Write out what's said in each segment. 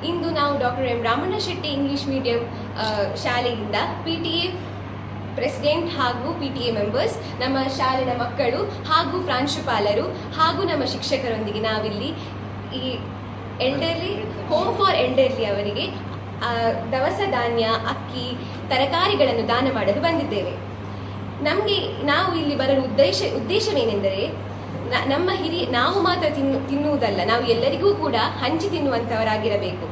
ಇಂದು ನಾವು doctor M Ramanna Shetty English medium ಶಾಲೆಯಿಂದ PTA president ಹಾಗೂ PTA ಮೆಂಬರ್ಸ್, ನಮ್ಮ ಶಾಲೆಯ ಮಕ್ಕಳು ಹಾಗೂ ಪ್ರಾಂಶುಪಾಲರು ಹಾಗೂ ನಮ್ಮ ಶಿಕ್ಷಕರೊಂದಿಗೆ ನಾವಿಲ್ಲಿ ಈ ಎಲ್ಡರ್ಲಿ ಹೋಮ್ ಫಾರ್ ಎಲ್ಡರ್ಲಿ ಅವರಿಗೆ ದವಸ ಧಾನ್ಯ, ಅಕ್ಕಿ, ತರಕಾರಿಗಳನ್ನು ದಾನ ಮಾಡಲು ಬಂದಿದ್ದೇವೆ. ನಾವು ಇಲ್ಲಿ ಬರಲು ಉದ್ದೇಶವೇನೆಂದರೆ ನಮ್ಮ ನಾವು ಮಾತ್ರ ತಿನ್ನುವುದಲ್ಲ, ನಾವು ಎಲ್ಲರಿಗೂ ಕೂಡ ಹಂಚಿ ತಿನ್ನುವಂಥವರಾಗಿರಬೇಕು.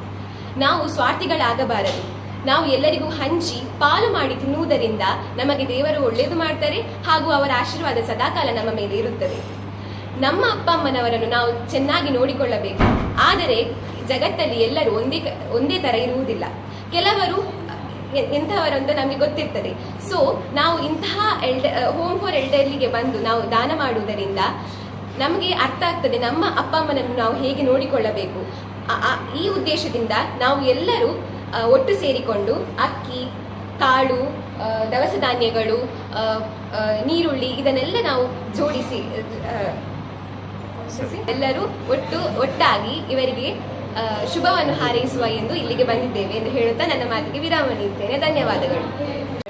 ನಾವು ಸ್ವಾರ್ಥಿಗಳಾಗಬಾರದು. ನಾವು ಎಲ್ಲರಿಗೂ ಹಂಚಿ ಪಾಲು ಮಾಡಿ ತಿನ್ನುವುದರಿಂದ ನಮಗೆ ದೇವರು ಒಳ್ಳೆಯದು ಮಾಡ್ತಾರೆ ಹಾಗೂ ಅವರ ಆಶೀರ್ವಾದ ಸದಾಕಾಲ ನಮ್ಮ ಮೇಲೆ ಇರುತ್ತದೆ. ನಮ್ಮ ಅಪ್ಪ ಅಮ್ಮನವರನ್ನು ನಾವು ಚೆನ್ನಾಗಿ ನೋಡಿಕೊಳ್ಳಬೇಕು. ಆದರೆ ಜಗತ್ತಲ್ಲಿ ಎಲ್ಲರೂ ಒಂದೇ ಥರ ಇರುವುದಿಲ್ಲ. ಕೆಲವರು ಎಂಥವರು ಅಂತ ನಮಗೆ ಗೊತ್ತಿರ್ತದೆ. ಸೊ ನಾವು ಇಂತಹ ಹೋಮ್ ಫಾರ್ ಎಲ್ಡರ್ಲಿಗೆ ಬಂದು ನಾವು ದಾನ ಮಾಡುವುದರಿಂದ ನಮಗೆ ಅರ್ಥ ಆಗ್ತದೆ ನಮ್ಮ ಅಪ್ಪ ಅಮ್ಮನನ್ನು ನಾವು ಹೇಗೆ ನೋಡಿಕೊಳ್ಳಬೇಕು. ಈ ಉದ್ದೇಶದಿಂದ ನಾವು ಎಲ್ಲರೂ ಒಟ್ಟು ಸೇರಿಕೊಂಡು ಅಕ್ಕಿ, ಕಾಳು, ದವಸ ಧಾನ್ಯಗಳು, ನೀರುಳ್ಳಿ ಇದನ್ನೆಲ್ಲ ನಾವು ಜೋಡಿಸಿ ಎಲ್ಲರೂ ಒಟ್ಟಾಗಿ ಇವರಿಗೆ ಶುಭವನ್ನು ಹಾರೈಸುವ ಎಂದು ಇಲ್ಲಿಗೆ ಬಂದಿದ್ದೇವೆ ಎಂದು ಹೇಳುತ್ತಾ ನನ್ನ ಮಾತಿಗೆ ವಿರಾಮ ನೀಡುತ್ತೇನೆ. ಧನ್ಯವಾದಗಳು.